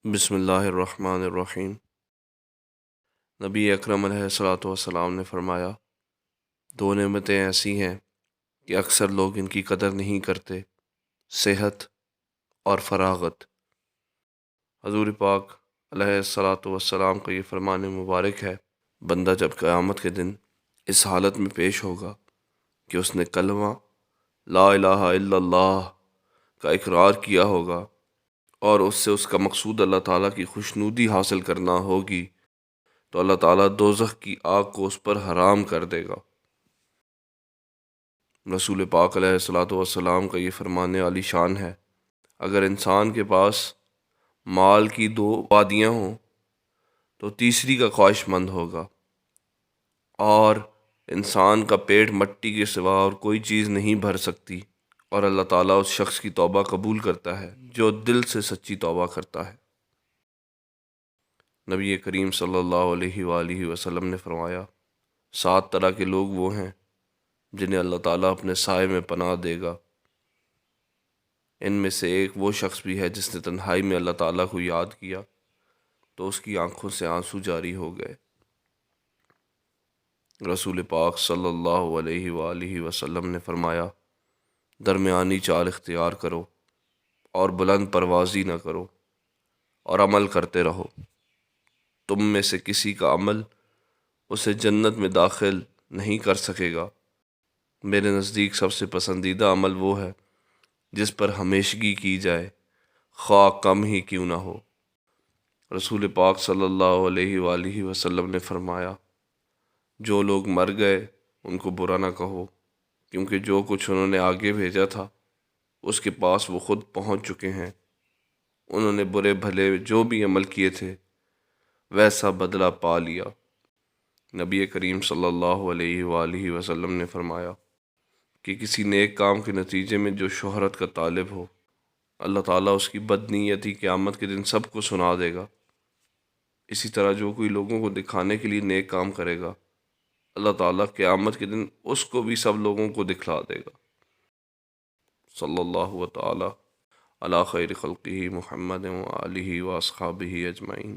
بسم اللہ الرحمن الرحیم۔ نبی اکرم علیہ الصلاۃ والسلام نے فرمایا، دو نعمتیں ایسی ہیں کہ اکثر لوگ ان کی قدر نہیں کرتے، صحت اور فراغت۔ حضور پاک علیہ الصلاۃ والسلام کا یہ فرمان مبارک ہے، بندہ جب قیامت کے دن اس حالت میں پیش ہوگا کہ اس نے کلمہ لا الہ الا اللہ کا اقرار کیا ہوگا اور اس سے اس کا مقصود اللہ تعالیٰ کی خوشنودی حاصل کرنا ہوگی، تو اللہ تعالیٰ دوزخ کی آگ کو اس پر حرام کر دے گا۔ رسول پاک علیہ الصلاۃ والسلام کا یہ فرمان عالی شان ہے، اگر انسان کے پاس مال کی دو وادیاں ہوں تو تیسری کا خواہش مند ہوگا، اور انسان کا پیٹ مٹی کے سوا اور کوئی چیز نہیں بھر سکتی، اور اللہ تعالیٰ اس شخص کی توبہ قبول کرتا ہے جو دل سے سچی توبہ کرتا ہے۔ نبی کریم صلی اللہ علیہ وآلہ وسلم نے فرمایا، 7 طرح کے لوگ وہ ہیں جنہیں اللہ تعالیٰ اپنے سائے میں پناہ دے گا۔ ان میں سے ایک وہ شخص بھی ہے جس نے تنہائی میں اللہ تعالیٰ کو یاد کیا تو اس کی آنکھوں سے آنسو جاری ہو گئے۔ رسول پاک صلی اللہ علیہ وآلہ وسلم نے فرمایا، درمیانی چال اختیار کرو اور بلند پروازی نہ کرو، اور عمل کرتے رہو۔ تم میں سے کسی کا عمل اسے جنت میں داخل نہیں کر سکے گا۔ میرے نزدیک سب سے پسندیدہ عمل وہ ہے جس پر ہمیشگی کی جائے، خواہ کم ہی کیوں نہ ہو۔ رسول پاک صلی اللہ علیہ وآلہ وسلم نے فرمایا، جو لوگ مر گئے ان کو برا نہ کہو، کیونکہ جو کچھ انہوں نے آگے بھیجا تھا اس کے پاس وہ خود پہنچ چکے ہیں۔ انہوں نے برے بھلے جو بھی عمل کیے تھے ویسا بدلہ پا لیا۔ نبی کریم صلی اللہ علیہ وآلہ وسلم نے فرمایا کہ کسی نیک کام کے نتیجے میں جو شہرت کا طالب ہو، اللہ تعالیٰ اس کی بدنیتی قیامت کے دن سب کو سنا دے گا۔ اسی طرح جو کوئی لوگوں کو دکھانے کے لیے نیک کام کرے گا، اللہ تعالیٰ قیامت کے دن اس کو بھی سب لوگوں کو دکھلا دے گا۔ صلی اللہ تعالیٰ علی خیر خلقہ محمد و آلہ و اصحابہ اجمعین۔